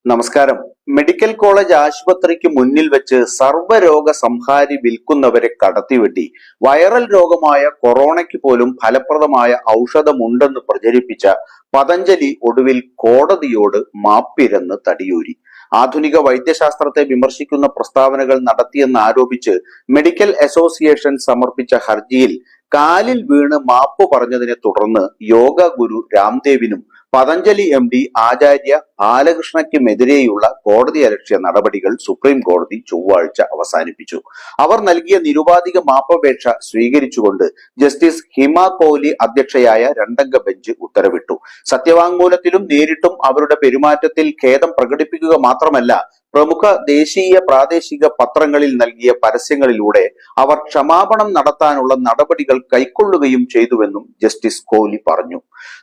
നമസ്കാരം. Medical college ആശുപത്രിക്ക് മുന്നിൽ വെച്ച് സർവ്വരോഗ സംഹാരി വിൽക്കുന്നവരെ കടത്തിവെട്ടി വൈറൽ രോഗമായ കൊറോണയ്ക്ക് പോലും ഫലപ്രദമായ ഔഷധമുണ്ടെന്ന് പ്രചരിപ്പിച്ച പതഞ്ജലി ഒടുവിൽ കോടതിയോട് മാപ്പിരന്ന് തടിയൂരി. ആധുനിക വൈദ്യശാസ്ത്രത്തെ വിമർശിക്കുന്ന പ്രസ്താവനകൾ നടത്തിയെന്ന് ആരോപിച്ച് മെഡിക്കൽ അസോസിയേഷൻ സമർപ്പിച്ച ഹർജിയിൽ കാലിൽ വീണ് മാപ്പ് പറഞ്ഞതിനെ തുടർന്ന് യോഗ ഗുരു രാംദേവിനും പതഞ്ജലി MD ആചാര്യ ബാലകൃഷ്ണയ്ക്കുമെതിരെയുള്ള കോടതിയലക്ഷ്യ നടപടികൾ സുപ്രീം കോടതി ചൊവ്വാഴ്ച അവസാനിപ്പിച്ചു. അവർ നൽകിയ നിരുപാധിക മാപ്പപേക്ഷ സ്വീകരിച്ചുകൊണ്ട് ജസ്റ്റിസ് ഹിമ കോഹ്ലി അധ്യക്ഷയായ രണ്ടംഗ ബെഞ്ച് ഉത്തരവിട്ടു. സത്യവാങ്മൂലത്തിലും നേരിട്ടും അവരുടെ പെരുമാറ്റത്തിൽ ഖേദം പ്രകടിപ്പിക്കുക മാത്രമല്ല, പ്രമുഖ ദേശീയ പ്രാദേശിക പത്രങ്ങളിൽ നൽകിയ പരസ്യങ്ങളിലൂടെ അവർ ക്ഷമാപണം നടത്താനുള്ള നടപടികൾ കൈക്കൊള്ളുകയും ചെയ്തുവെന്നും ജസ്റ്റിസ് കോഹ്ലി പറഞ്ഞു.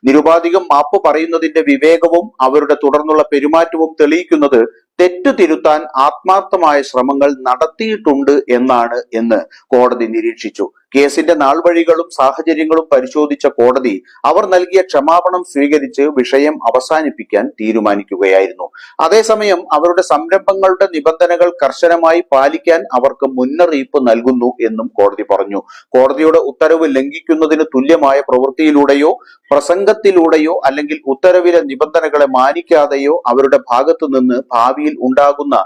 നിരുപാധികം മാപ്പ് പറയുന്നതിന്റെ വിവേകവും അവരുടെ തുടർന്നുള്ള പെരുമാറ്റവും തെളിയിക്കുന്നത് തെറ്റു തിരുത്താൻ ആത്മാർത്ഥമായ ശ്രമങ്ങൾ നടത്തിയിട്ടുണ്ട് എന്ന് കോടതി നിരീക്ഷിച്ചു. കേസിന്റെ നാൾവഴികളും സാഹചര്യങ്ങളും പരിശോധിച്ച കോടതി അവർ നൽകിയ ക്ഷമാപണം സ്വീകരിച്ച് വിഷയം അവസാനിപ്പിക്കാൻ തീരുമാനിക്കുകയായിരുന്നു. അതേസമയം അവരുടെ സംരംഭങ്ങളുടെ നിബന്ധനകൾ കർശനമായി പാലിക്കാൻ അവർക്ക് മുന്നറിയിപ്പ് നൽകുന്നു എന്നും കോടതി പറഞ്ഞു. കോടതിയുടെ ഉത്തരവ് ലംഘിക്കുന്നതിന് തുല്യമായ പ്രവൃത്തിയിലൂടെയോ പ്രസംഗത്തിലൂടെയോ അല്ലെങ്കിൽ ഉത്തരവിലെ നിബന്ധനകളെ മാനിക്കാതെയോ അവരുടെ ഭാഗത്തു നിന്ന് ഭാവിയിൽ ഉണ്ടാകുന്ന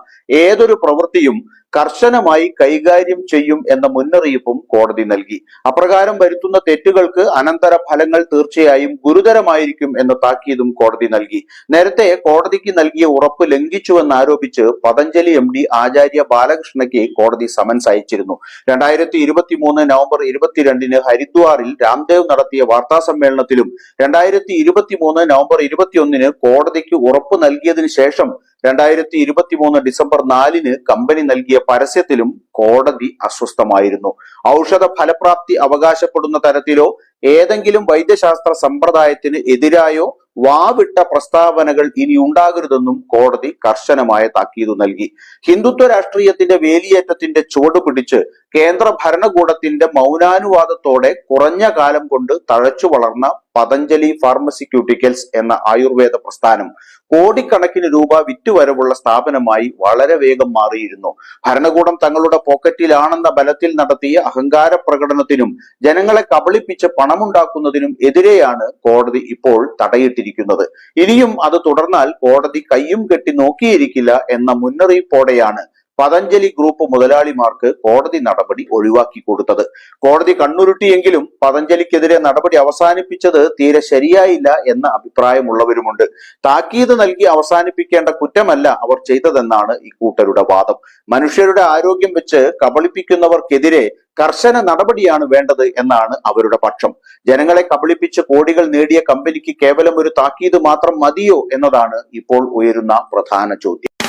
ഏതൊരു പ്രവൃത്തിയും കർശനമായി കൈകാര്യം ചെയ്യും എന്ന മുന്നറിയിപ്പും കോടതി നൽകി. അപ്രകാരം വരുത്തുന്ന തെറ്റുകൾക്ക് അനന്തര ഫലങ്ങൾ തീർച്ചയായും ഗുരുതരമായിരിക്കും എന്ന താക്കീതും കോടതി നൽകി. നേരത്തെ കോടതിക്ക് നൽകിയ ഉറപ്പ് ലംഘിച്ചുവെന്നാരോപിച്ച് പതഞ്ജലി MD ആചാര്യ ബാലകൃഷ്ണയ്ക്ക് കോടതി സമൻസ് അയച്ചിരുന്നു. 2023 നവംബർ 22 ഹരിദ്വാറിൽ രാംദേവ് നടത്തിയ വാർത്താ സമ്മേളനത്തിലും 2023 നവംബർ 21 കോടതിക്ക് ഉറപ്പ് നൽകിയതിനു ശേഷം 2023 ഡിസംബർ 4 കമ്പനി നൽകിയ പരസ്യത്തിലും കോടതി അസ്വസ്ഥമായിരുന്നു. ഔഷധ ഫലപ്രാപ്തി അവകാശപ്പെടുന്ന തരത്തിലോ ഏതെങ്കിലും വൈദ്യശാസ്ത്ര സമ്പ്രദായത്തിന് എതിരായോ വാവിട്ട പ്രസ്താവനകൾ ഇനി ഉണ്ടാകരുതെന്നും കോടതി കർശനമായ താക്കീത് നൽകി. ഹിന്ദുത്വ രാഷ്ട്രീയത്തിന്റെ വേലിയേറ്റത്തിന്റെ ചുവട് പിടിച്ച് കേന്ദ്ര ഭരണകൂടത്തിന്റെ മൗനാനുവാദത്തോടെ കുറഞ്ഞ കാലം കൊണ്ട് തഴച്ചു വളർന്ന പതഞ്ജലി ഫാർമസ്യൂട്ടിക്കൽസ് എന്ന ആയുർവേദ പ്രസ്ഥാനം കോടിക്കണക്കിന് രൂപ വിറ്റുവരവുള്ള സ്ഥാപനമായി വളരെ വേഗം മാറിയിരുന്നു. ഭരണകൂടം തങ്ങളുടെ പോക്കറ്റിലാണെന്ന ബലത്തിൽ നടത്തിയ അഹങ്കാര പ്രകടനത്തിനും ജനങ്ങളെ കബളിപ്പിച്ച് പണമുണ്ടാക്കുന്നതിനും എതിരെയാണ് കോടതി ഇപ്പോൾ തടയിട്ടിരിക്കുന്നത്. ഇനിയും അത് തുടർന്നാൽ കോടതി കയ്യും കെട്ടി നോക്കിയിരിക്കില്ല എന്ന മുന്നറിയിപ്പോടെയാണ് പതഞ്ജലി ഗ്രൂപ്പ് മുതലാളിമാർക്ക് കോടതി നടപടി ഒഴിവാക്കി കൊടുത്തത്. കോടതി കണ്ണുരുട്ടിയെങ്കിലും പതഞ്ജലിക്കെതിരെ നടപടി അവസാനിപ്പിച്ചത് തീരെ ശരിയായില്ല എന്ന അഭിപ്രായമുള്ളവരുമുണ്ട്. താക്കീത് നൽകി അവസാനിപ്പിക്കേണ്ട കുറ്റമല്ല അവർ ചെയ്തതെന്നാണ് ഇക്കൂട്ടരുടെ വാദം. മനുഷ്യരുടെ ആരോഗ്യം വെച്ച് കബളിപ്പിക്കുന്നവർക്കെതിരെ കർശന നടപടിയാണ് വേണ്ടത് എന്നാണ് അവരുടെ പക്ഷം. ജനങ്ങളെ കബളിപ്പിച്ച് കോടികൾ നേടിയ കമ്പനിക്ക് കേവലം ഒരു താക്കീത് മാത്രം മതിയോ എന്നതാണ് ഇപ്പോൾ ഉയരുന്ന പ്രധാന ചോദ്യം.